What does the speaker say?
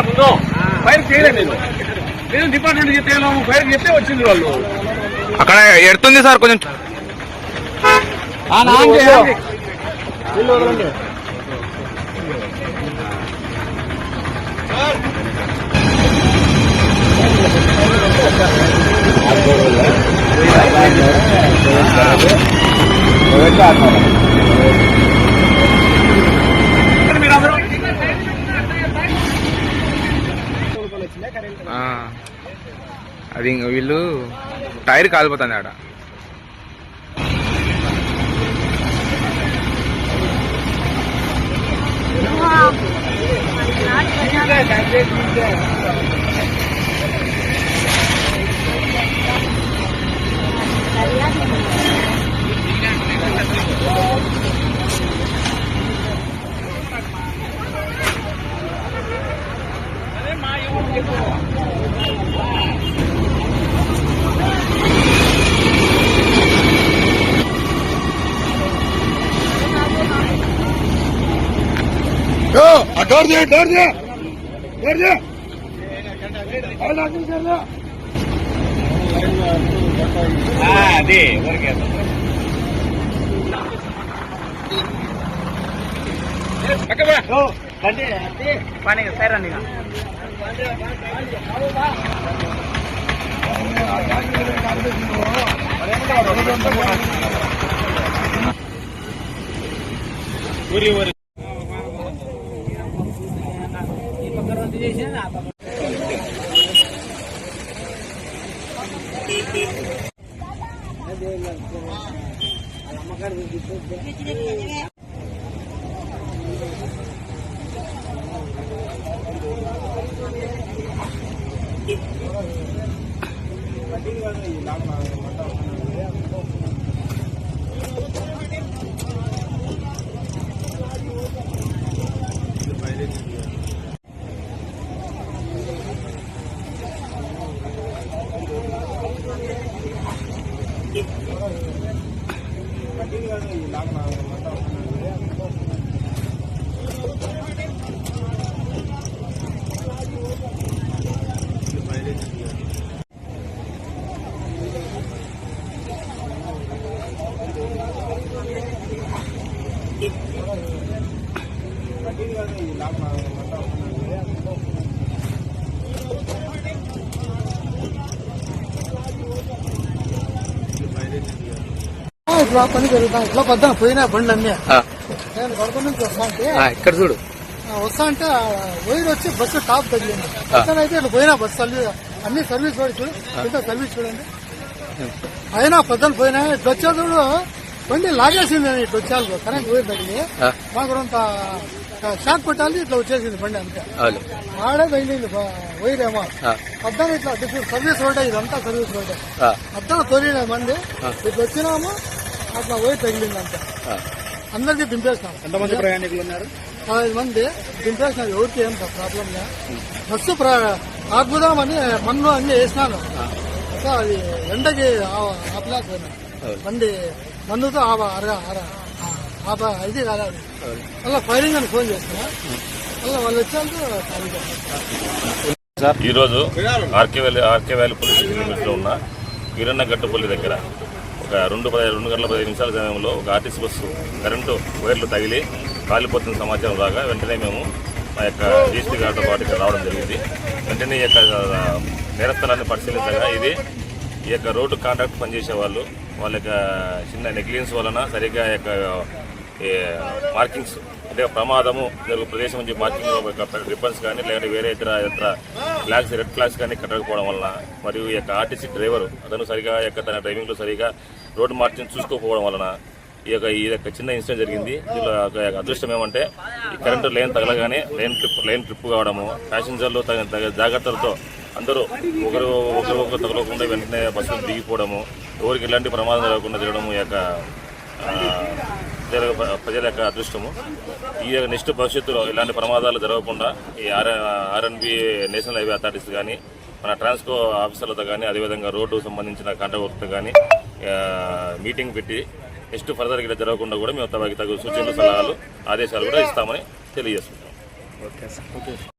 ముందు ఫైర్ చేయలేదు నేను డిపార్ట్మెంట్ చెప్తే ఫైర్ చెప్తే వచ్చింది వాళ్ళు అక్కడ ఎడుతుంది సార్ కొంచెం అది వీళ్ళు టైర్ కాలిపోతుంది ఆడ. Door they adore they adore दे पानी सैरन ఇట్లా పని జరుగుతాం. ఇట్లా పొద్దున పోయినా బండ్లు అన్నీ నేను గడప నుంచి వస్తా అంటే ఇక్కడ చూడు వస్తా అంటే వైర్ వచ్చి బస్సు టాప్ తగిలింది. అయితే ఇట్లా పోయినా బస్సు అన్ని సర్వీస్ వాడి చూడు ఇంత సర్వీస్ చూడండి. అయినా పొద్దున పోయినా ఇట్లా వచ్చేటప్పుడు బండి లాగేసింది అని ఇట్లా వచ్చారు కరెంట్ వైర్ తగిలి మాకు కొంత షాక్ కొట్టాలి ఇట్లా వచ్చేసింది బండి అంతే. ఆడే తగిలింది వైర్ ఏమో పొద్దున ఇట్లా సర్వీస్ రోడ్డే ఇదంతా సర్వీస్ రోడ్డే పొద్దున తోలిన బండి ఇట్లా వచ్చినాము అట్లా వైర్ తగిలింది అంతే. అందరికీ దింపేసినాం. ఎంతమంది ప్రయాణికులు ఉన్నారు? 15 మంది దింపేసినారు. ఎవరికి ఏం ప్రాబ్లం లేదు. బస్సు ఆపుదామని మన్ను అన్ని వేసినాను. అది ఎండకి ఆపలేకపోయినా బండి మన్నుతో ఇది కాలేదు. అలా ఫైరింగ్ అని ఫోన్ చేస్తున్నా అలా వాళ్ళు వచ్చాక ఈరోజు ఆర్కే వ్యాలీ పోలీస్ లిమిట్స్ లో ఉన్న వీరన్నగట్టుపల్లి దగ్గర ఒక 2 గంటల 15 నిమిషాల సమయంలో ఒక ఆర్టీసీ బస్సు కరెంటు వైర్లు తగిలి కాలిపోతున్న సమాచారం రాగా వెంటనే మేము మా యొక్క డీసీ గారితో పాటు ఇక్కడ రావడం జరిగింది. వెంటనే ఈ యొక్క నేరస్థలాన్ని పరిశీలించగా ఇది ఈ యొక్క రోడ్డు కాంట్రాక్ట్ పనిచేసే వాళ్ళ యొక్క చిన్న నెగ్లిజెన్స్ వలన సరిగ్గా యొక్క మార్కింగ్స్ అంటే ప్రమాదము జరుగు ప్రదేశం నుంచి మార్కింగ్ రిబ్బన్స్ కానీ లేదంటే వేరే ఇతర ఫ్లాగ్స్ రెడ్ ఫ్లాగ్స్ కానీ కట్టకపోవడం వలన మరియు ఈ యొక్క ఆర్టీసీ డ్రైవర్ అతను సరిగా తన డ్రైవింగ్లో సరిగా రోడ్డు మార్కింగ్ చూసుకోకపోవడం వలన ఈ యొక్క చిన్న ఇన్సిడెంట్ జరిగింది. దీనిలో అదృష్టం ఏమంటే ఈ కరెంటు లైన్ తగలగానే లైన్ ట్రిప్ కావడము, ప్యాసింజర్లు తగిన జాగ్రత్తలతో అందరూ ఒకరు తగలకుండా వెంటనే బస్సులు దిగిపోవడము, ఎవరికి ఎలాంటి ప్రమాదం జరగకుండా జరగడము ఈ యొక్క ప్రజల యొక్క అదృష్టము. ఈ నెక్స్ట్ భవిష్యత్తులో ఇలాంటి ప్రమాదాలు జరగకుండా ఈ ఆర్ఎన్బి నేషనల్ హైవే అథారిటీస్ కానీ మన ట్రాన్స్కో ఆఫీసర్లతో కానీ అదేవిధంగా రోడ్డు సంబంధించిన కాంట్రాక్టర్తో కానీ మీటింగ్ పెట్టి నెక్స్ట్ ఫర్దర్ ఇలా జరగకుండా కూడా మేము తగు సూచనలు, సలహాలు, ఆదేశాలు కూడా ఇస్తామని తెలియజేస్తున్నాం. Okay sir.